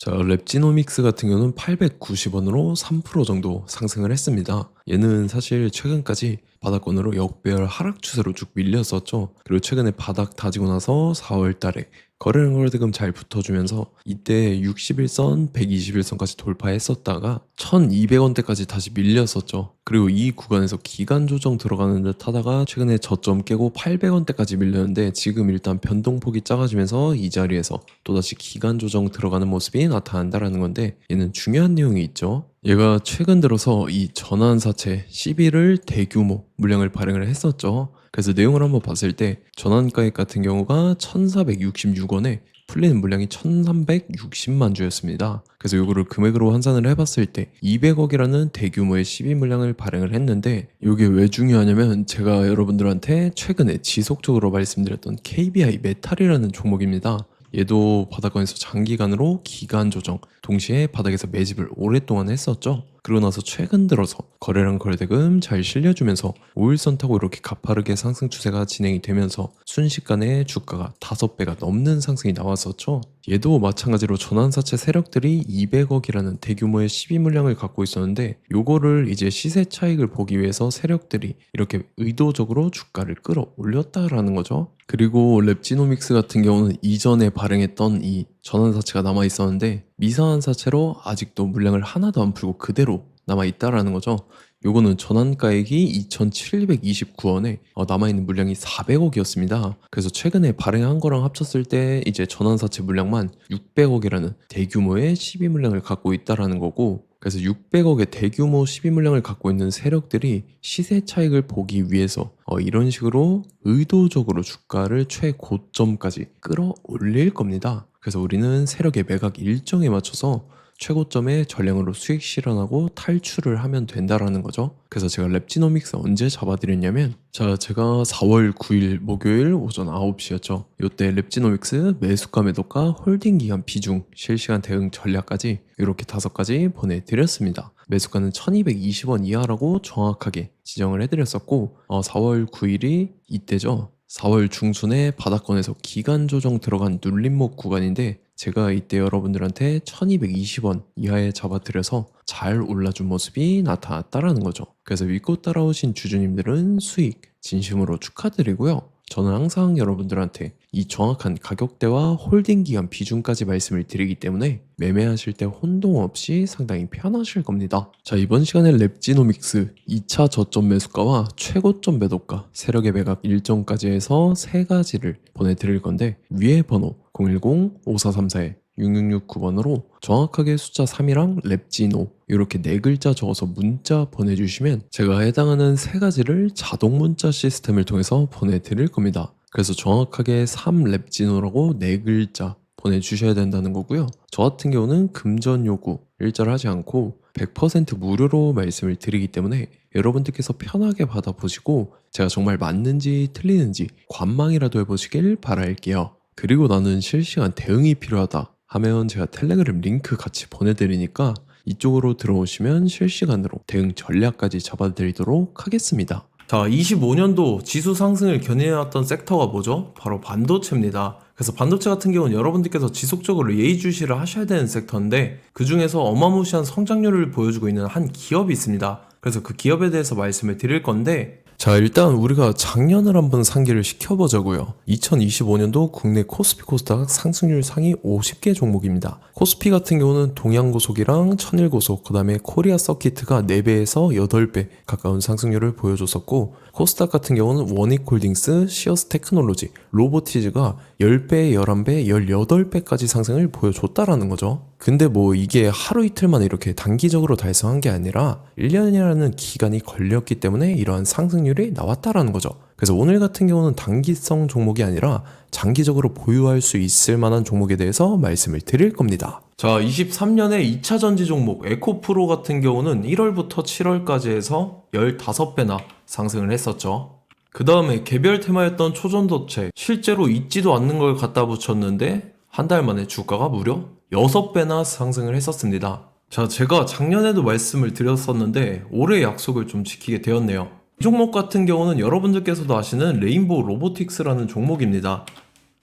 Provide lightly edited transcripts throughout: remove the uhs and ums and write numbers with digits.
자, 랩지노믹스 같은 경우는 890원으로 3% 정도 상승을 했습니다. 얘는 사실 최근까지 바닥권으로 역배열 하락 추세로 쭉 밀렸었죠. 그리고 최근에 바닥 다지고 나서 4월 달에 거래량 거래대금 잘 붙어주면서 이때 61선, 121선까지 돌파했었다가 1200원대까지 다시 밀렸었죠. 그리고 이 구간에서 기간 조정 들어가는 듯 하다가 최근에 저점 깨고 800원대까지 밀렸는데 지금 일단 변동폭이 작아지면서 이 자리에서 또다시 기간 조정 들어가는 모습이 나타난다라는 건데, 얘는 중요한 내용이 있죠. 얘가 최근 들어서 이 전환사채 시비를 대규모 물량을 발행을 했었죠. 그래서 내용을 한번 봤을 때 전환가액 같은 경우가 1466원에 풀리는 물량이 1360만 주였습니다. 그래서 이거를 금액으로 환산을 해봤을 때 200억이라는 대규모의 시비 물량을 발행을 했는데, 이게 왜 중요하냐면 제가 여러분들한테 최근에 지속적으로 말씀드렸던 KBI 메탈이라는 종목입니다. 얘도 바닥권에서 장기간으로 기간 조정, 동시에 바닥에서 매집을 오랫동안 했었죠. 그러고 나서 최근 들어서 거래량 거래대금 잘 실려주면서 5일선 타고 이렇게 가파르게 상승 추세가 진행이 되면서 순식간에 주가가 5배가 넘는 상승이 나왔었죠. 얘도 마찬가지로 전환사채 세력들이 200억이라는 대규모의 시비 물량을 갖고 있었는데, 요거를 이제 시세 차익을 보기 위해서 세력들이 이렇게 의도적으로 주가를 끌어올렸다라는 거죠. 그리고 랩지노믹스 같은 경우는 이전에 발행했던 이 전환사채가 남아 있었는데 미사한 사채로 아직도 물량을 하나도 안 풀고 그대로 남아 있다라는 거죠. 요거는 전환가액이 2,729원에 남아있는 물량이 400억이었습니다. 그래서 최근에 발행한 거랑 합쳤을 때 이제 전환사채 물량만 600억이라는 대규모의 시비 물량을 갖고 있다라는 거고, 그래서 600억의 대규모 시비 물량을 갖고 있는 세력들이 시세 차익을 보기 위해서 이런 식으로 의도적으로 주가를 최고점까지 끌어올릴 겁니다. 그래서 우리는 세력의 매각 일정에 맞춰서 최고점에 전량으로 수익 실현하고 탈출을 하면 된다라는 거죠. 그래서 제가 랩지노믹스 언제 잡아드렸냐면, 자, 제가 4월 9일 목요일 오전 9시였죠. 이때 랩지노믹스 매수가 매도가 홀딩 기간 비중 실시간 대응 전략까지 이렇게 5가지 보내드렸습니다. 매수가는 1220원 이하라고 정확하게 지정을 해드렸었고, 4월 9일이 이때죠. 4월 중순에 바닥권에서 기간 조정 들어간 눌림목 구간인데, 제가 이때 여러분들한테 1220원 이하에 잡아드려서 잘 올라준 모습이 나타났다라는 거죠. 그래서 믿고 따라오신 주주님들은 수익 진심으로 축하드리고요. 저는 항상 여러분들한테 이 정확한 가격대와 홀딩 기간 비중까지 말씀을 드리기 때문에 매매하실 때 혼동 없이 상당히 편하실 겁니다. 자, 이번 시간에 랩지노믹스 2차 저점 매수가와 최고점 매도가, 세력의 매각 일정까지 해서 3가지를 보내드릴 건데, 위에 번호 010-5434-6669번으로 정확하게 숫자 3이랑 랩지노 이렇게 4글자 적어서 문자 보내주시면 제가 해당하는 3가지를 자동 문자 시스템을 통해서 보내드릴 겁니다. 그래서 정확하게 3랩지노라고 4글자 보내주셔야 된다는 거고요. 저 같은 경우는 금전 요구 일절 하지 않고 100% 무료로 말씀을 드리기 때문에 여러분들께서 편하게 받아보시고 제가 정말 맞는지 틀리는지 관망이라도 해보시길 바랄게요. 그리고 나는 실시간 대응이 필요하다 하면 제가 텔레그램 링크 같이 보내드리니까 이쪽으로 들어오시면 실시간으로 대응 전략까지 잡아드리도록 하겠습니다. 자, 25년도 지수 상승을 견인해왔던 섹터가 뭐죠? 바로 반도체입니다. 그래서 반도체 같은 경우는 여러분들께서 지속적으로 예의주시를 하셔야 되는 섹터인데, 그 중에서 어마무시한 성장률을 보여주고 있는 한 기업이 있습니다. 그래서 그 기업에 대해서 말씀을 드릴 건데, 자, 일단 우리가 작년을 한번 상기를 시켜보자고요. 2025년도 국내 코스피 코스닥 상승률 상위 50개 종목입니다. 코스피 같은 경우는 동양고속이랑 천일고속, 그 다음에 코리아 서키트가 4배에서 8배 가까운 상승률을 보여줬었고, 코스닥 같은 경우는 원익홀딩스, 시어스 테크놀로지, 로보티즈가 10배, 11배, 18배까지 상승을 보여줬다라는 거죠. 근데 뭐 이게 하루 이틀만 이렇게 단기적으로 달성한 게 아니라 1년이라는 기간이 걸렸기 때문에 이러한 상승률이 나왔다라는 거죠. 그래서 오늘 같은 경우는 단기성 종목이 아니라 장기적으로 보유할 수 있을 만한 종목에 대해서 말씀을 드릴 겁니다. 자, 23년에 2차 전지 종목 에코프로 같은 경우는 1월부터 7월까지 해서 15배나 상승을 했었죠. 그 다음에 개별 테마였던 초전도체, 실제로 있지도 않는 걸 갖다 붙였는데 한 달 만에 주가가 무려 6배나 상승을 했었습니다. 자, 제가 작년에도 말씀을 드렸었는데 올해 약속을 좀 지키게 되었네요. 이 종목 같은 경우는 여러분들께서도 아시는 레인보우 로보틱스라는 종목입니다.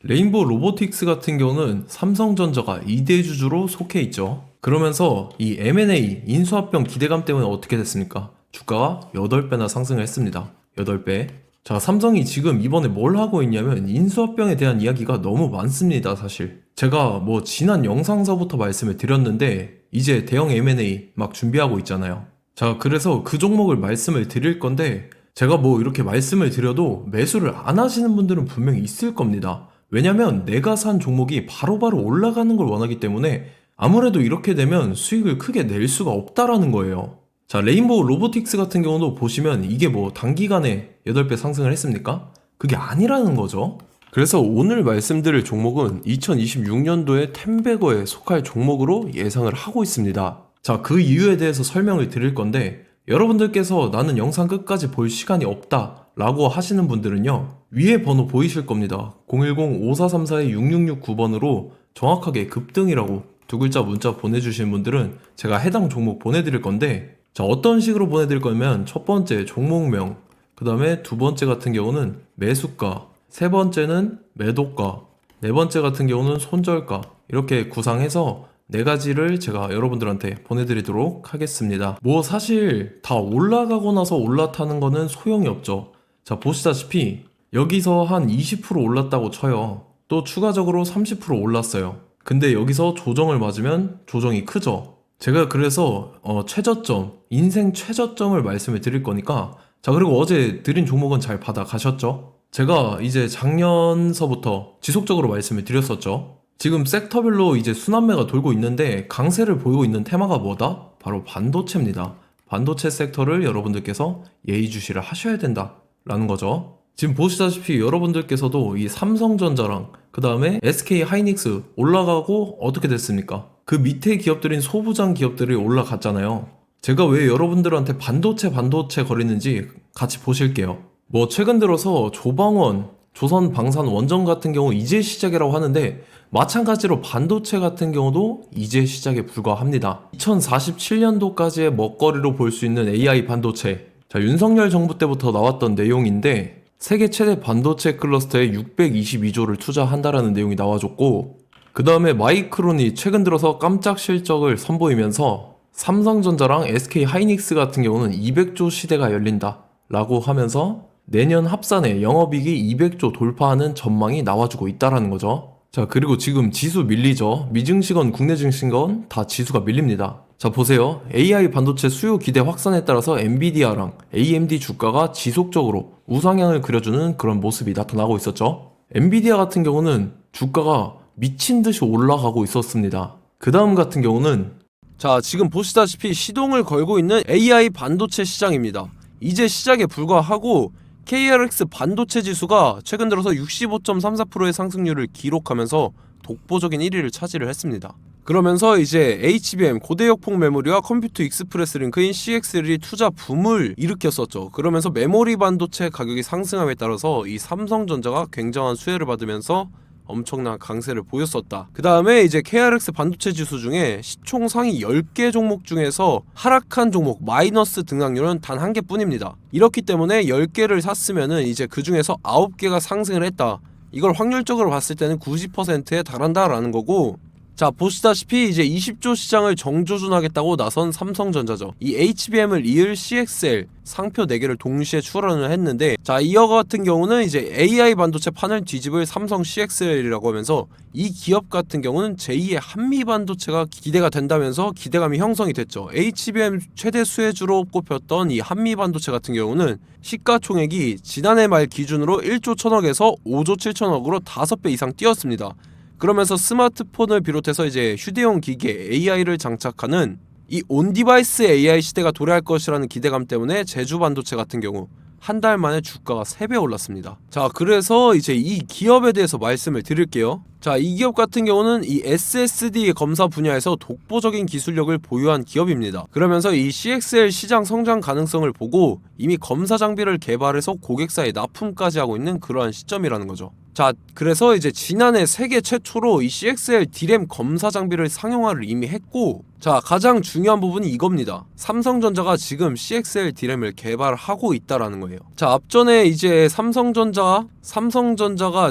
레인보우 로보틱스 같은 경우는 삼성전자가 2대 주주로 속해 있죠. 그러면서 이 M&A 인수합병 기대감 때문에 어떻게 됐습니까? 주가가 8배나 상승을 했습니다. 8배. 자, 삼성이 지금 이번에 뭘 하고 있냐면 인수합병에 대한 이야기가 너무 많습니다, 사실. 제가 뭐 지난 영상서부터 말씀을 드렸는데 이제 대형 M&A 막 준비하고 있잖아요. 자, 그래서 그 종목을 말씀을 드릴 건데 제가 뭐 이렇게 말씀을 드려도 매수를 안 하시는 분들은 분명히 있을 겁니다. 왜냐면 내가 산 종목이 바로바로 올라가는 걸 원하기 때문에 아무래도 이렇게 되면 수익을 크게 낼 수가 없다라는 거예요. 자, 레인보우 로보틱스 같은 경우도 보시면 이게 뭐 단기간에 8배 상승을 했습니까? 그게 아니라는 거죠. 그래서 오늘 말씀드릴 종목은 2026년도에 템베거에 속할 종목으로 예상을 하고 있습니다. 자, 그 이유에 대해서 설명을 드릴 건데 여러분들께서 나는 영상 끝까지 볼 시간이 없다 라고 하시는 분들은요, 위에 번호 보이실 겁니다. 010-5434-6669번으로 정확하게 급등이라고 두 글자 문자 보내주시는 분들은 제가 해당 종목 보내드릴 건데, 자, 어떤 식으로 보내드릴 거냐면 첫 번째 종목명, 그 다음에 두 번째 같은 경우는 매수가, 세 번째는 매도가, 네 번째 같은 경우는 손절가, 이렇게 구상해서 네 가지를 제가 여러분들한테 보내드리도록 하겠습니다. 뭐 사실 다 올라가고 나서 올라타는 거는 소용이 없죠. 자, 보시다시피 여기서 한 20% 올랐다고 쳐요. 또 추가적으로 30% 올랐어요. 근데 여기서 조정을 맞으면 조정이 크죠. 제가 그래서 최저점, 인생 최저점을 말씀을 드릴 거니까, 자, 그리고 어제 드린 종목은 잘 받아 가셨죠? 제가 이제 작년서부터 지속적으로 말씀을 드렸었죠. 지금 섹터별로 이제 순환매가 돌고 있는데 강세를 보이고 있는 테마가 뭐다? 바로 반도체입니다. 반도체 섹터를 여러분들께서 예의주시를 하셔야 된다라는 거죠. 지금 보시다시피 여러분들께서도 이 삼성전자랑 그 다음에 SK 하이닉스 올라가고 어떻게 됐습니까? 그 밑에 기업들인 소부장 기업들이 올라갔잖아요. 제가 왜 여러분들한테 반도체 거리는지 같이 보실게요. 뭐 최근 들어서 조방원, 조선방산 원전 같은 경우 이제 시작이라고 하는데 마찬가지로 반도체 같은 경우도 이제 시작에 불과합니다. 2047년도까지의 먹거리로 볼 수 있는 AI 반도체. 자, 윤석열 정부 때부터 나왔던 내용인데 세계 최대 반도체 클러스터에 622조를 투자한다라는 내용이 나와줬고, 그 다음에 마이크론이 최근 들어서 깜짝 실적을 선보이면서 삼성전자랑 SK 하이닉스 같은 경우는 200조 시대가 열린다 라고 하면서 내년 합산에 영업이익이 200조 돌파하는 전망이 나와주고 있다라는 거죠. 자, 그리고 지금 지수 밀리죠. 미증시건 국내 증시건 다 지수가 밀립니다. 자, 보세요. AI 반도체 수요 기대 확산에 따라서 엔비디아랑 AMD 주가가 지속적으로 우상향을 그려주는 그런 모습이 나타나고 있었죠. 엔비디아 같은 경우는 주가가 미친 듯이 올라가고 있었습니다. 그 다음 같은 경우는, 자, 지금 보시다시피 시동을 걸고 있는 AI 반도체 시장입니다. 이제 시작에 불과하고 KRX 반도체 지수가 최근 들어서 65.34%의 상승률을 기록하면서 독보적인 1위를 차지를 했습니다. 그러면서 이제 HBM 고대역폭 메모리와 컴퓨터 익스프레스 링크인 CXL이 투자 붐을 일으켰었죠. 그러면서 메모리 반도체 가격이 상승함에 따라서 이 삼성전자가 굉장한 수혜를 받으면서 엄청난 강세를 보였었다. 그 다음에 이제 KRX 반도체 지수 중에 시총 상위 10개 종목 중에서 하락한 종목 마이너스 등락률은 단 1개뿐입니다. 이렇기 때문에 10개를 샀으면은 이제 그 중에서 9개가 상승을 했다. 이걸 확률적으로 봤을 때는 90%에 달한다라는 거고, 자, 보시다시피 이제 20조 시장을 정조준하겠다고 나선 삼성전자죠. 이 HBM을 이을 CXL 상표 4개를 동시에 출원을 했는데, 자, 이어 같은 경우는 이제 AI 반도체 판을 뒤집을 삼성 CXL이라고 하면서 이 기업 같은 경우는 제2의 한미 반도체가 기대가 된다면서 기대감이 형성이 됐죠. HBM 최대 수혜주로 꼽혔던 이 한미 반도체 같은 경우는 시가총액이 지난해 말 기준으로 1조 1000억에서 5조 7천억으로 5배 이상 뛰었습니다. 그러면서 스마트폰을 비롯해서 이제 휴대용 기기에 AI를 장착하는 이 온디바이스 AI 시대가 도래할 것이라는 기대감 때문에 제주 반도체 같은 경우 한 달 만에 주가가 3배 올랐습니다. 자, 그래서 이제 이 기업에 대해서 말씀을 드릴게요. 자, 이 기업 같은 경우는 이 SSD 검사 분야에서 독보적인 기술력을 보유한 기업입니다. 그러면서 이 CXL 시장 성장 가능성을 보고 이미 검사 장비를 개발해서 고객사에 납품까지 하고 있는 그러한 시점이라는 거죠. 자, 그래서 이제 지난해 세계 최초로 이 CXL D램 검사 장비를 상용화를 이미 했고, 자, 가장 중요한 부분이 이겁니다. 삼성전자가 지금 CXL D램을 개발하고 있다라는 거예요. 자, 앞전에 이제 삼성전자가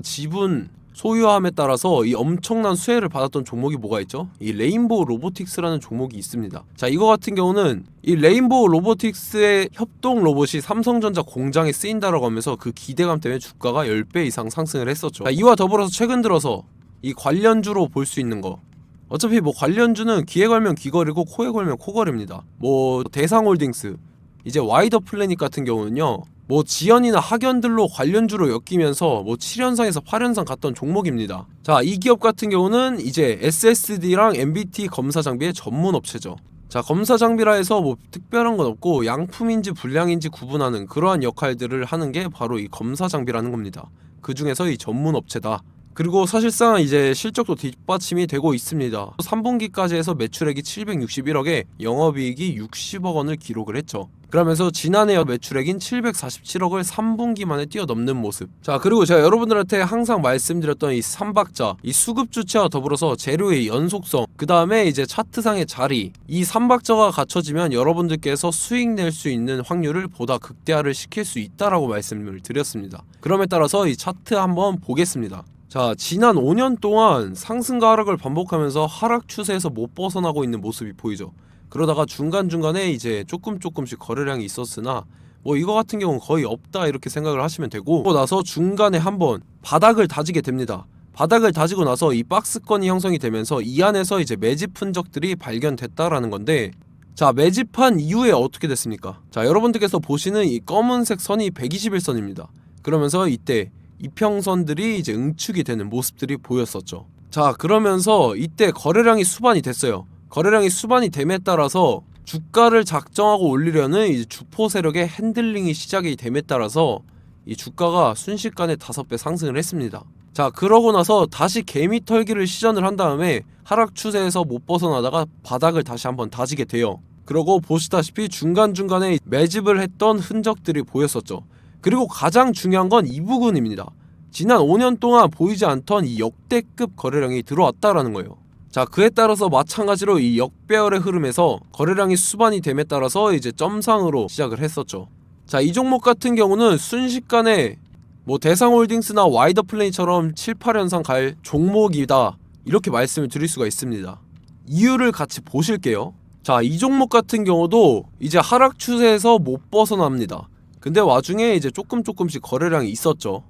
지분 소유함에 따라서 이 엄청난 수혜를 받았던 종목이 뭐가 있죠? 이 레인보우 로보틱스라는 종목이 있습니다. 자, 이거 같은 경우는 이 레인보우 로보틱스의 협동 로봇이 삼성전자 공장에 쓰인다라고 하면서 그 기대감 때문에 주가가 10배 이상 상승을 했었죠. 자, 이와 더불어서 최근 들어서 이 관련주로 볼 수 있는 거, 어차피 뭐 관련주는 귀에 걸면 귀걸이고 코에 걸면 코걸이입니다. 뭐 대상홀딩스, 이제 와이더 플래닛 같은 경우는요, 뭐 지연이나 학연들로 관련주로 엮이면서 뭐 7연상에서 8연상 갔던 종목입니다. 자, 이 기업 같은 경우는 이제 SSD랑 MBT 검사 장비의 전문 업체죠. 자, 검사 장비라 해서 뭐 특별한 건 없고 양품인지 불량인지 구분하는 그러한 역할들을 하는 게 바로 이 검사 장비라는 겁니다. 그 중에서 이 전문 업체다. 그리고 사실상 이제 실적도 뒷받침이 되고 있습니다. 3분기까지 해서 매출액이 761억에 영업이익이 60억 원을 기록을 했죠. 그러면서 지난해 매출액인 747억을 3분기 만에 뛰어넘는 모습. 자, 그리고 제가 여러분들한테 항상 말씀드렸던 이 3박자, 이 수급 주체와 더불어서 재료의 연속성, 그 다음에 이제 차트상의 자리, 이 3박자가 갖춰지면 여러분들께서 수익 낼 수 있는 확률을 보다 극대화를 시킬 수 있다라고 말씀을 드렸습니다. 그럼에 따라서 이 차트 한번 보겠습니다. 자, 지난 5년 동안 상승과 하락을 반복하면서 하락 추세에서 못 벗어나고 있는 모습이 보이죠. 그러다가 중간중간에 이제 조금씩 거래량이 있었으나 뭐 이거 같은 경우는 거의 없다 이렇게 생각을 하시면 되고, 그러고 나서 중간에 한번 바닥을 다지게 됩니다. 바닥을 다지고 나서 이 박스권이 형성이 되면서 이 안에서 이제 매집 흔적들이 발견됐다라는 건데, 자, 매집한 이후에 어떻게 됐습니까? 자, 여러분들께서 보시는 이 검은색 선이 121선입니다. 그러면서 이때 이평선들이 이제 응축이 되는 모습들이 보였었죠. 자, 그러면서 이때 거래량이 수반이 됐어요. 거래량이 수반이 됨에 따라서 주가를 작정하고 올리려는 이제 주포 세력의 핸들링이 시작이 됨에 따라서 이 주가가 순식간에 5배 상승을 했습니다. 자, 그러고 나서 다시 개미 털기를 시전을 한 다음에 하락 추세에서 못 벗어나다가 바닥을 다시 한번 다지게 돼요. 그러고 보시다시피 중간중간에 매집을 했던 흔적들이 보였었죠. 그리고 가장 중요한 건 이 부분입니다. 지난 5년 동안 보이지 않던 이 역대급 거래량이 들어왔다라는 거예요. 자, 그에 따라서 마찬가지로 이 역배열의 흐름에서 거래량이 수반이 됨에 따라서 이제 점상으로 시작을 했었죠. 자, 이 종목 같은 경우는 순식간에 뭐 대상홀딩스나 와이더 플레이처럼 7, 8연상 갈 종목이다 이렇게 말씀을 드릴 수가 있습니다. 이유를 같이 보실게요. 자, 이 종목 같은 경우도 이제 하락 추세에서 못 벗어납니다. 근데 와중에 이제 조금씩 거래량이 있었죠.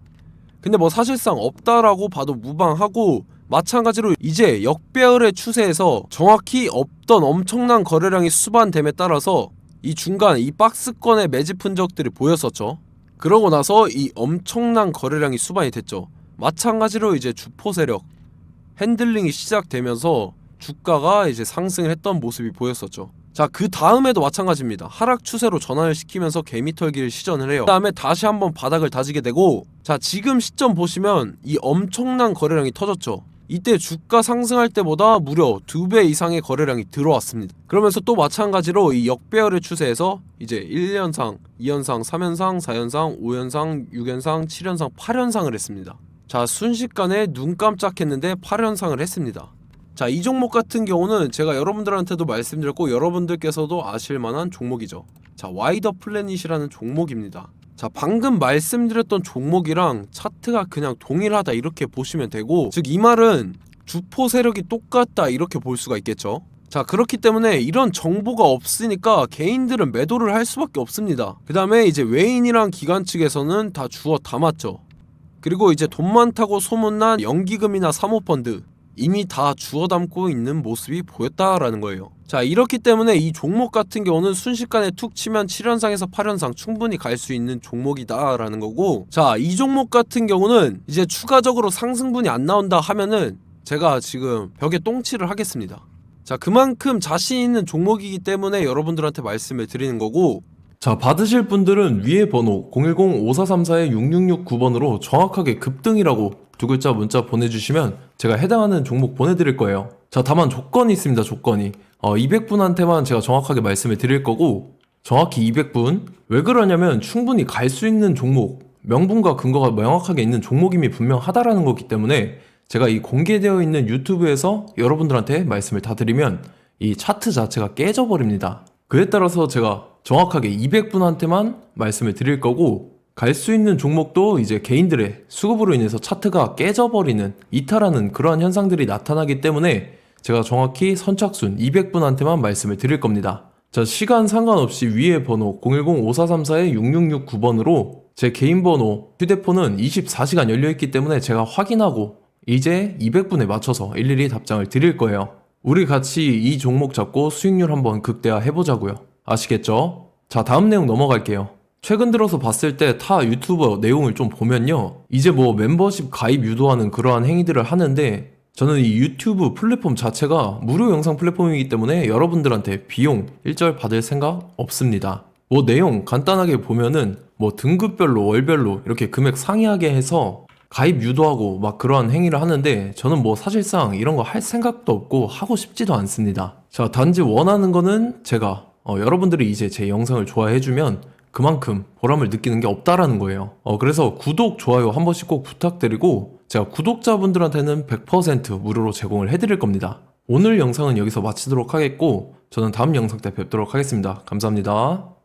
근데 뭐 사실상 없다라고 봐도 무방하고, 마찬가지로 이제 역배열의 추세에서 정확히 없던 엄청난 거래량이 수반됨에 따라서 이 중간 이 박스권의 매집 흔적들이 보였었죠. 그러고 나서 이 엄청난 거래량이 수반이 됐죠. 마찬가지로 이제 주포 세력 핸들링이 시작되면서 주가가 이제 상승을 했던 모습이 보였었죠. 자, 그 다음에도 마찬가지입니다. 하락 추세로 전환을 시키면서 개미털기를 시전을 해요. 그 다음에 다시 한번 바닥을 다지게 되고, 자, 지금 시점 보시면 이 엄청난 거래량이 터졌죠. 이때 주가 상승할 때보다 무려 2배 이상의 거래량이 들어왔습니다. 그러면서 또 마찬가지로 이 역배열의 추세에서 이제 1연상, 2연상, 3연상, 4연상, 5연상, 6연상, 7연상, 8연상을 했습니다. 자, 순식간에 눈 깜짝했는데 8연상을 했습니다. 자, 이 종목 같은 경우는 제가 여러분들한테도 말씀드렸고 여러분들께서도 아실만한 종목이죠. 자, 와이더 플래닛이라는 종목입니다. 자, 방금 말씀드렸던 종목이랑 차트가 그냥 동일하다 이렇게 보시면 되고, 즉 이 말은 주포 세력이 똑같다 이렇게 볼 수가 있겠죠. 자, 그렇기 때문에 이런 정보가 없으니까 개인들은 매도를 할 수밖에 없습니다. 그 다음에 이제 외인이랑 기관 측에서는 다 주워 담았죠. 그리고 이제 돈 많다고 소문난 연기금이나 사모펀드 이미 다 주워 담고 있는 모습이 보였다라는 거예요. 자, 이렇기 때문에 이 종목 같은 경우는 순식간에 툭 치면 7연상에서 8연상 충분히 갈 수 있는 종목이다 라는 거고, 자, 이 종목 같은 경우는 이제 추가적으로 상승분이 안 나온다 하면은 제가 지금 벽에 똥칠을 하겠습니다. 자, 그만큼 자신 있는 종목이기 때문에 여러분들한테 말씀을 드리는 거고, 자, 받으실 분들은 위에 번호 010-5434-6669번으로 정확하게 급등이라고 두 글자 문자 보내주시면 제가 해당하는 종목 보내드릴 거예요. 자, 다만 조건이 있습니다. 조건이 200분한테만 제가 정확하게 말씀을 드릴 거고, 정확히 200분. 왜 그러냐면 충분히 갈 수 있는 종목, 명분과 근거가 명확하게 있는 종목임이 분명하다라는 거기 때문에 제가 이 공개되어 있는 유튜브에서 여러분들한테 말씀을 다 드리면 이 차트 자체가 깨져버립니다. 그에 따라서 제가 정확하게 200분한테만 말씀을 드릴 거고, 갈 수 있는 종목도 이제 개인들의 수급으로 인해서 차트가 깨져버리는 이탈하는 그러한 현상들이 나타나기 때문에 제가 정확히 선착순 200분한테만 말씀을 드릴 겁니다. 자, 시간 상관없이 위에 번호 010-5434-6669번으로 제 개인 번호 휴대폰은 24시간 열려있기 때문에 제가 확인하고 이제 200분에 맞춰서 일일이 답장을 드릴 거예요. 우리 같이 이 종목 잡고 수익률 한번 극대화 해보자고요. 아시겠죠? 자, 다음 내용 넘어갈게요. 최근 들어서 봤을 때 타 유튜버 내용을 좀 보면요, 이제 뭐 멤버십 가입 유도하는 그러한 행위들을 하는데, 저는 이 유튜브 플랫폼 자체가 무료 영상 플랫폼이기 때문에 여러분들한테 비용 일절 받을 생각 없습니다. 뭐 내용 간단하게 보면은 뭐 등급별로 월별로 이렇게 금액 상이하게 해서 가입 유도하고 막 그러한 행위를 하는데, 저는 뭐 사실상 이런 거 할 생각도 없고 하고 싶지도 않습니다. 자, 단지 원하는 거는 제가 여러분들이 이제 제 영상을 좋아해주면 그만큼 보람을 느끼는 게 없다라는 거예요. 그래서 구독, 좋아요 한 번씩 꼭 부탁드리고, 제가 구독자분들한테는 100% 무료로 제공을 해드릴 겁니다. 오늘 영상은 여기서 마치도록 하겠고, 저는 다음 영상 때 뵙도록 하겠습니다. 감사합니다.